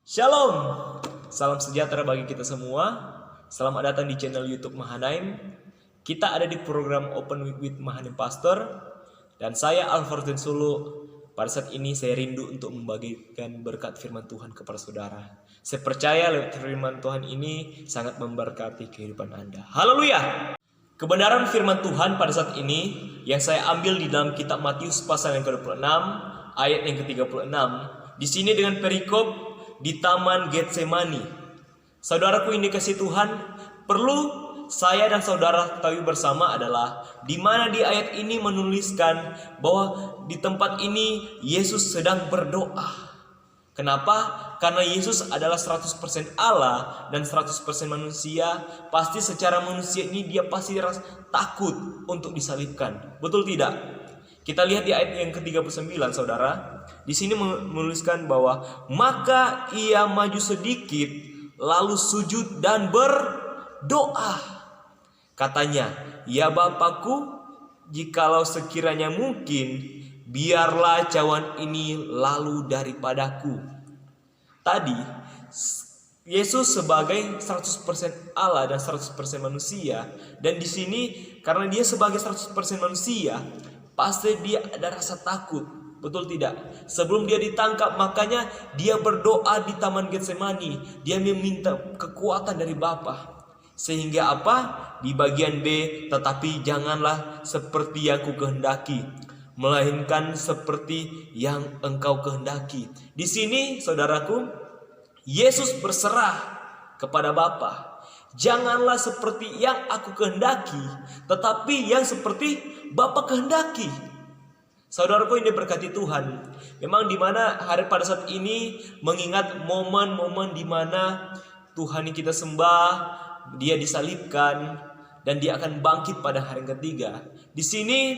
Shalom, salam sejahtera bagi kita semua. Selamat datang di channel YouTube Mahanaim. Kita ada di program Open Week with Mahanaim Pastor. Dan saya Alforten Sulu. Pada saat ini saya rindu untuk membagikan berkat firman Tuhan kepada saudara. Saya percaya lewat firman Tuhan ini sangat memberkati kehidupan Anda. Haleluya! Kebenaran firman Tuhan pada saat ini yang saya ambil di dalam kitab Matius pasal yang ke-26 ayat yang ke-36. Di sini dengan perikop di Taman Getsemani. Saudaraku ini kasih Tuhan, perlu saya dan saudara ketahui bersama adalah di mana di ayat ini menuliskan bahwa di tempat ini Yesus sedang berdoa. Kenapa? Karena Yesus adalah 100% Allah dan 100% manusia. Pasti secara manusia ini dia pasti takut untuk disalibkan. Betul tidak? Kita lihat di ayat yang ke-39 saudara. Di sini menuliskan bahwa maka ia maju sedikit lalu sujud dan berdoa. Katanya, "Ya Bapakku, jikalau sekiranya mungkin, biarlah cawan ini lalu daripadaku." Tadi Yesus sebagai 100% Allah dan 100% manusia, dan di sini karena dia sebagai 100% manusia, pasti dia ada rasa takut. Betul tidak? Sebelum dia ditangkap, makanya dia berdoa di Taman Getsemani. Dia meminta kekuatan dari Bapa. Sehingga apa? Di bagian B, tetapi janganlah seperti yang ku kehendaki, melainkan seperti yang engkau kehendaki. Di sini, saudaraku, Yesus berserah kepada Bapa. Janganlah seperti yang aku kehendaki, tetapi yang seperti Bapa kehendaki. Saudaraku ini berkati Tuhan. Memang di mana hari pada saat ini mengingat momen-momen di mana Tuhan yang kita sembah, dia disalibkan dan dia akan bangkit pada hari ketiga. Di sini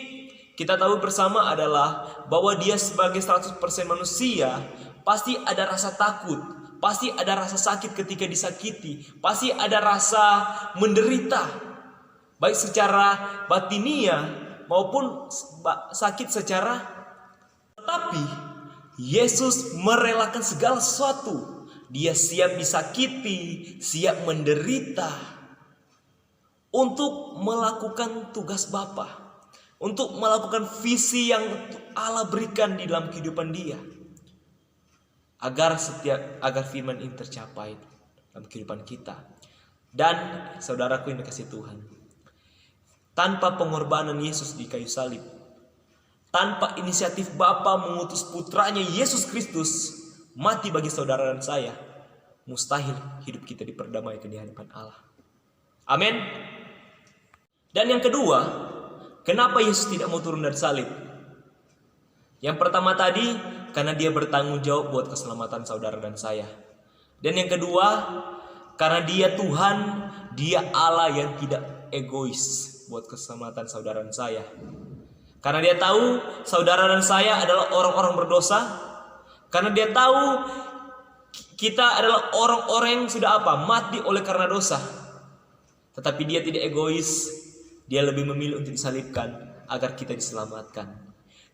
kita tahu bersama adalah bahwa dia sebagai 100% manusia pasti ada rasa takut, pasti ada rasa sakit ketika disakiti, pasti ada rasa menderita, baik secara batiniah maupun sakit secara. Tetapi Yesus merelakan segala sesuatu. Dia siap disakiti, siap menderita untuk melakukan tugas Bapa, untuk melakukan visi yang Allah berikan di dalam kehidupan dia, agar firman ini tercapai dalam kehidupan kita. Dan saudaraku yang dikasihi Tuhan, tanpa pengorbanan Yesus di kayu salib, tanpa inisiatif Bapa mengutus putranya Yesus Kristus mati bagi saudara dan saya, mustahil hidup kita diperdamaikan di hadapan Allah. Amin. Dan yang kedua, kenapa Yesus tidak mau turun dari salib? Yang pertama tadi, karena dia bertanggung jawab buat keselamatan saudara dan saya. Dan yang kedua, karena dia Tuhan, dia Allah yang tidak egois buat keselamatan saudara dan saya. Karena dia tahu saudara dan saya adalah orang-orang berdosa. Karena dia tahu kita adalah orang-orang yang sudah mati oleh karena dosa. Tetapi dia tidak egois. Dia lebih memilih untuk disalibkan agar kita diselamatkan.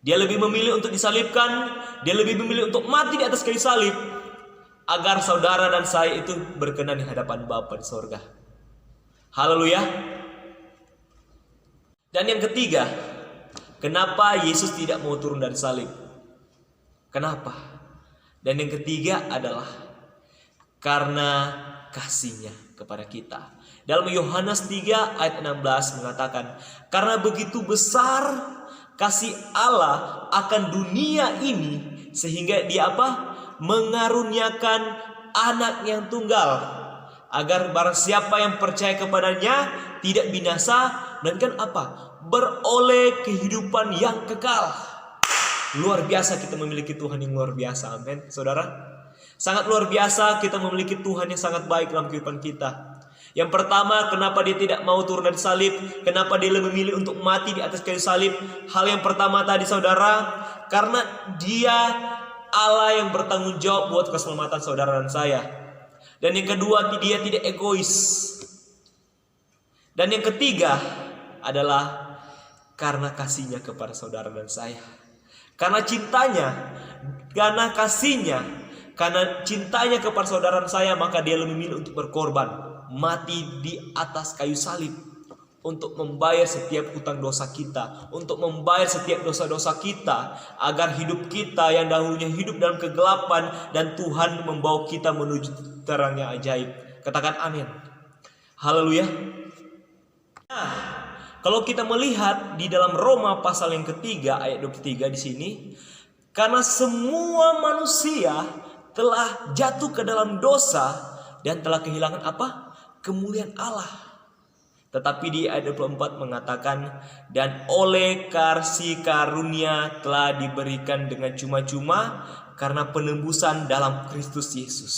Dia lebih memilih untuk disalibkan. Dia lebih memilih untuk mati di atas kayu salib agar saudara dan saya itu berkenan di hadapan Bapa di sorga. Haleluya. Dan yang ketiga, kenapa Yesus tidak mau turun dari salib? Kenapa? Dan yang ketiga adalah karena kasihnya kepada kita. Dalam Yohanes 3 ayat 16 mengatakan, karena begitu besar kasih Allah akan dunia ini, sehingga dia mengaruniakan anak yang tunggal, agar barang siapa yang percaya kepadanya tidak binasa, melainkan beroleh kehidupan yang kekal. Luar biasa kita memiliki Tuhan yang luar biasa. Amin, saudara. Sangat luar biasa kita memiliki Tuhan yang sangat baik dalam kehidupan kita. Yang pertama, kenapa dia tidak mau turun dari salib? Kenapa dia memilih untuk mati di atas kayu salib? Hal yang pertama tadi saudara, karena dia Allah yang bertanggung jawab buat keselamatan saudara dan saya. Dan yang kedua, dia tidak egois. Dan yang ketiga adalah karena kasihnya kepada saudara dan saya. Karena cintanya, karena kasihnya, Karena cintanya kepada saudara saya, maka dia lebih memilih untuk berkorban, mati di atas kayu salib, untuk membayar setiap hutang dosa kita, untuk membayar setiap dosa-dosa kita, agar hidup kita yang dahulunya hidup dalam kegelapan, dan Tuhan membawa kita menuju terang yang ajaib. Katakan amin. Haleluya. Nah, kalau kita melihat di dalam Roma pasal yang ketiga ayat 23 di sini, karena semua manusia telah jatuh ke dalam dosa dan telah kehilangan apa? Kemuliaan Allah. Tetapi di ayat 24 mengatakan, dan oleh kasih karunia telah diberikan dengan cuma-cuma karena penembusan dalam Kristus Yesus.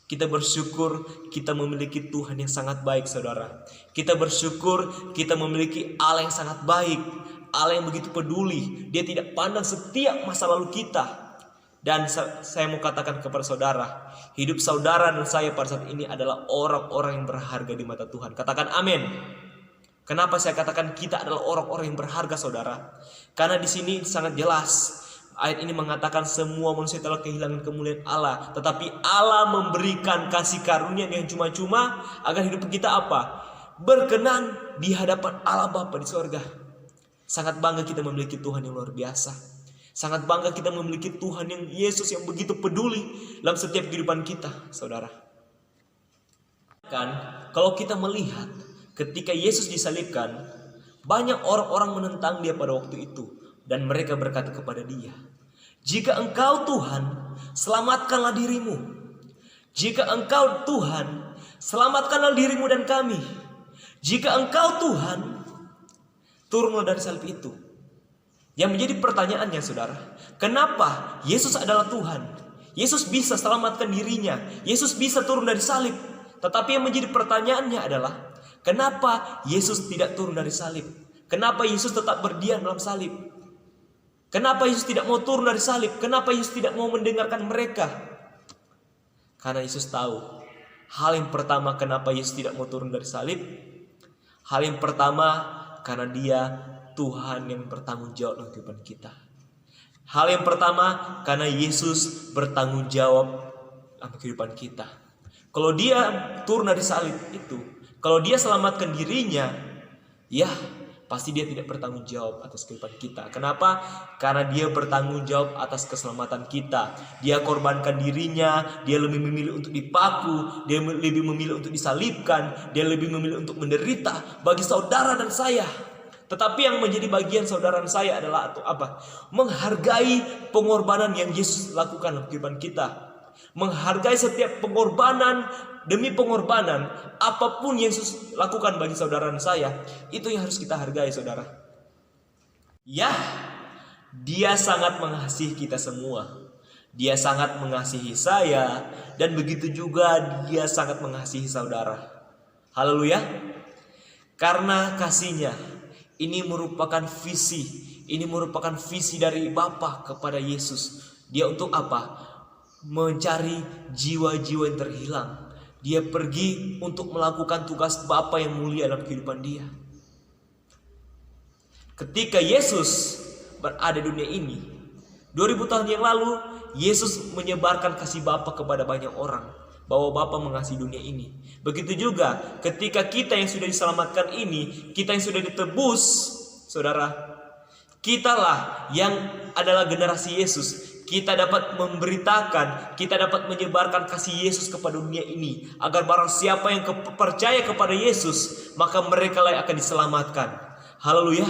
Kita bersyukur kita memiliki Tuhan yang sangat baik, saudara. Kita bersyukur kita memiliki Allah yang sangat baik, Allah yang begitu peduli. Dia tidak pandang setiap masa lalu kita. Dan saya mau katakan kepada saudara, hidup saudara dan saya pada saat ini adalah orang-orang yang berharga di mata Tuhan. Katakan amin. Kenapa saya katakan kita adalah orang-orang yang berharga, saudara? Karena di sini sangat jelas. Ayat ini mengatakan semua manusia telah kehilangan kemuliaan Allah, tetapi Allah memberikan kasih karunia yang cuma-cuma agar hidup kita apa? Berkenan di hadapan Allah Bapa di sorga. Sangat bangga kita memiliki Tuhan yang luar biasa. Sangat bangga kita memiliki Tuhan yang Yesus yang begitu peduli dalam setiap kehidupan kita, saudara. Kan, kalau kita melihat ketika Yesus disalibkan, banyak orang-orang menentang dia pada waktu itu. Dan mereka berkata kepada dia, jika engkau Tuhan, selamatkanlah dirimu. Jika engkau Tuhan, selamatkanlah dirimu dan kami. Jika engkau Tuhan, turunlah dari salib itu. Yang menjadi pertanyaannya, saudara, kenapa Yesus adalah Tuhan? Yesus bisa selamatkan dirinya, Yesus bisa turun dari salib. Tetapi yang menjadi pertanyaannya adalah, kenapa Yesus tidak turun dari salib? Kenapa Yesus tetap berdiam dalam salib? Kenapa Yesus tidak mau turun dari salib? Kenapa Yesus tidak mau mendengarkan mereka? Karena Yesus tahu, hal yang pertama kenapa Yesus tidak mau turun dari salib, hal yang pertama karena dia Tuhan yang bertanggung jawab dalam kehidupan kita. Hal yang pertama karena Yesus bertanggung jawab dalam kehidupan kita. Kalau dia turun dari salib itu, kalau dia selamatkan dirinya, ya pasti dia tidak bertanggung jawab atas kehidupan kita. Kenapa? Karena dia bertanggung jawab atas keselamatan kita. Dia korbankan dirinya, dia lebih memilih untuk dipaku, dia lebih memilih untuk disalibkan, dia lebih memilih untuk menderita bagi saudara dan saya. Tetapi yang menjadi bagian saudara dan saya adalah apa? Menghargai pengorbanan yang Yesus lakukan dalam kehidupan kita. Menghargai setiap pengorbanan demi pengorbanan, apapun yang Yesus lakukan bagi saudara dan saya, itu yang harus kita hargai, saudara. Ya, dia sangat mengasihi kita semua. Dia sangat mengasihi saya, dan begitu juga dia sangat mengasihi saudara. Haleluya. Karena kasihnya, ini merupakan visi dari Bapa kepada Yesus. Dia untuk apa? Mencari jiwa-jiwa yang terhilang. Dia pergi untuk melakukan tugas Bapa yang mulia dalam kehidupan dia. Ketika Yesus berada di dunia ini, 2000 tahun yang lalu, Yesus menyebarkan kasih Bapa kepada banyak orang, bahwa Bapa mengasihi dunia ini. Begitu juga ketika kita yang sudah diselamatkan ini, kita yang sudah ditebus, saudara, kitalah yang adalah generasi Yesus. Kita dapat memberitakan, kita dapat menyebarkan kasih Yesus kepada dunia ini, agar barang siapa yang percaya kepada Yesus, maka mereka lah yang akan diselamatkan. Haleluya.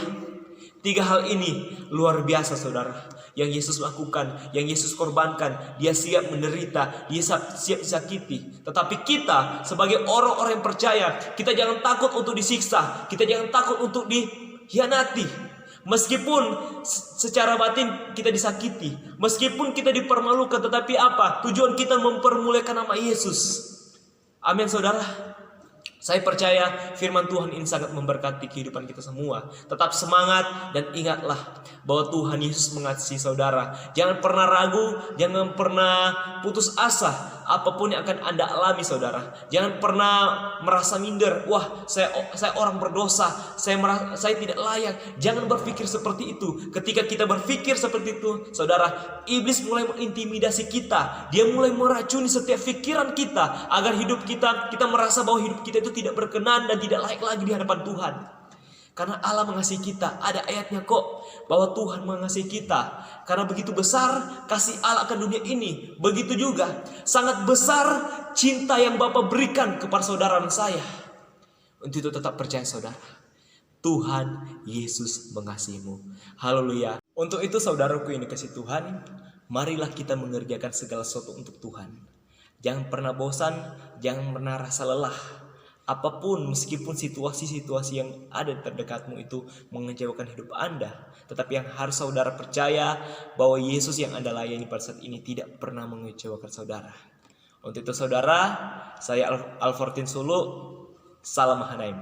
3 hal ini luar biasa, saudara, yang Yesus lakukan, yang Yesus korbankan. Dia siap menderita, dia siap disakiti. Tetapi kita sebagai orang-orang yang percaya, kita jangan takut untuk disiksa, kita jangan takut untuk dikhianati. Meskipun secara batin kita disakiti, meskipun kita dipermalukan, tetapi apa? Tujuan kita mempermuliakan nama Yesus. Amin, saudara. Saya percaya firman Tuhan ini sangat memberkati kehidupan kita semua. Tetap semangat dan ingatlah bahwa Tuhan Yesus mengasihi saudara. Jangan pernah ragu, jangan pernah putus asa apapun yang akan Anda alami saudara. Jangan pernah merasa minder. Wah, saya orang berdosa, saya tidak layak. Jangan berpikir seperti itu. Ketika kita berpikir seperti itu, saudara, iblis mulai mengintimidasi kita. Dia mulai meracuni setiap pikiran kita agar hidup kita merasa bahwa hidup kita itu tidak berkenan dan tidak layak lagi di hadapan Tuhan. Karena Allah mengasihi kita. Ada ayatnya kok bahwa Tuhan mengasihi kita. Karena begitu besar kasih Allah akan dunia ini. Begitu juga sangat besar cinta yang Bapa berikan kepada saudara dan saya. Untuk itu tetap percaya saudara, Tuhan Yesus mengasihimu. Haleluya. Untuk itu saudaraku yang dikasihi Tuhan, marilah kita mengerjakan segala sesuatu untuk Tuhan. Jangan pernah bosan, jangan pernah rasa lelah. Apapun, meskipun situasi-situasi yang ada di terdekatmu itu mengecewakan hidup Anda, tetapi yang harus saudara percaya bahwa Yesus yang Anda layani pada saat ini tidak pernah mengecewakan saudara. Untuk itu saudara, saya Alfortin Sulu, salam Mahanaim.